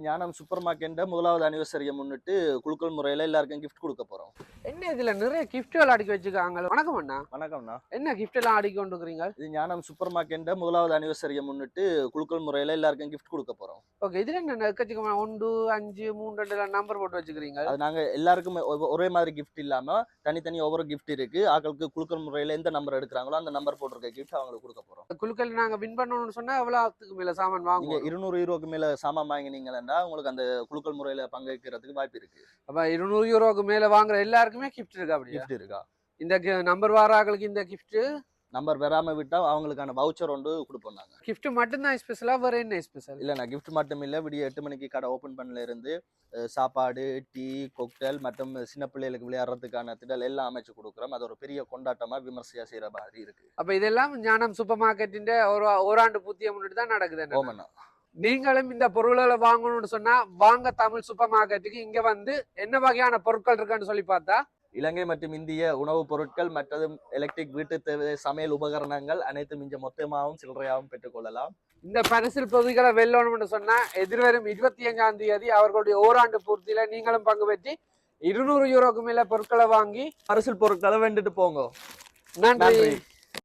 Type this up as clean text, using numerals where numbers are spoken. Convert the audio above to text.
ஞானம் super market முதலாவது அனிவர்சரியை முன்னிட்டு குலுக்கல் முறையில எல்லாருக்கும் கிஃப்ட் கொடுக்க போறோம். என்ன இதுல நிறைய கிஃப்ட்கள் அடுக்கி வச்சுக்காங்க. வணக்கம் அண்ணா. வணக்கம்ண்ணா. என்ன கிஃப்ட் எல்லாம் அடுக்கி கொண்டு இருக்கிறீங்க? இது ஞானம் சூப்பர் மார்க்கெட் முதலாவது அனிவர்சரியை முன்னிட்டு குலுக்கல் முறையில எல்லாருக்கும் கிஃப்ட் கொடுக்க போறோம். ஓகே, இதுல என்ன எக்கச்சக்கமா 1 5 3 2 நம்பர் போட்டு வச்சுக்கிறீங்க? அது நாங்க எல்லாருக்கும் ஒரே மாதிரி கிஃப்ட் இல்லாம தனித்தனி ஒவ்வொரு கிஃப்ட் இருக்கு. ஆட்களுக்கு குலுக்கல் முறையில எந்த நம்பர் எடுக்கிறாங்களோ அந்த நம்பர் போட்டிருக்க கிஃப்ட் அவங்களுக்கு கொடுக்க போறோம். குலுக்கல் நாங்க வின் பண்ணணும்னு சொன்னா எவ்வளவுக்கு மேல சாமான் நீங்க வாங்குவோம்? 200 யூரோக்கு மேல சாமான் வாங்கினீங்கன்னா உங்களுக்கு அந்த குலுக்கல் முறையில பங்கேற்கிறதுக்கு வாய்ப்பு இருக்கு. அப்ப 200 யூரோக்கு மேல வாங்குற எல்லாருக்குமே கிஃப்ட் இருக்கா? அப்படியா? கிஃப்ட் இருக்கா? இந்த நம்பர் வாராங்களுக்கு இந்த கிஃப்ட் நம்பர் வராம விட்டா அவங்களுக்கான வவுச்சர் ஒன்று கொடுப்போம். நாங்க கிஃப்ட் மட்டும் தான் ஸ்பெஷலா, வேற என்ன ஸ்பெஷல்? இல்லைண்ணா, கிஃப்ட் மட்டும் இல்லை. விடிய 8 மணிக்கு கடை ஓப்பன் பண்ணல இருந்து சாப்பாடு, டீ, கொக்டல் மற்றும் சின்ன பிள்ளைகளுக்கு விளையாடுறதுக்கான திடல் எல்லாம் அமைச்சு கொடுக்குறோம். அது ஒரு பெரிய கொண்டாட்டமா விமர்சையா செய்யற மாதிரி இருக்கு. அப்ப இதெல்லாம் ஞானம் சூப்பர் மார்க்கெட்டின் ஓராண்டு பூத்தியை முன்னிட்டு தான் நடக்குது. ஓமண்ணா, நீங்களும் இந்த பொருள்களை வாங்கணும்னு சொன்னா வாங்க தமிழ் சூப்பர் மார்க்கெட்டுக்கு. இங்க வந்து என்ன வகையான பொருட்கள் இருக்குன்னு சொல்லி பார்த்தா இலங்கை மற்றும் இந்திய உணவுப் பொருட்கள் மற்றும் எலக்ட்ரிக் வீட்டு தேவை சமையல் உபகரணங்கள் அனைத்தும் இங்க மொத்தமாகவும் சில்லறையாகவும் பெற்றுக்கொள்ளலாம். இந்த பரிசில் பொதிகளை வெல்லணும்னு சொன்னா எதிர்வரும் 25ஆம் தேதி அவர்களுடைய ஓராண்டு பூர்த்தியில நீங்களும் பங்கு பெற்று 200 யூரோக்கு மேல பொருட்களை வாங்கி பரிசில் பொருட்களை வெண்டுட்டு போங்க. நன்றி.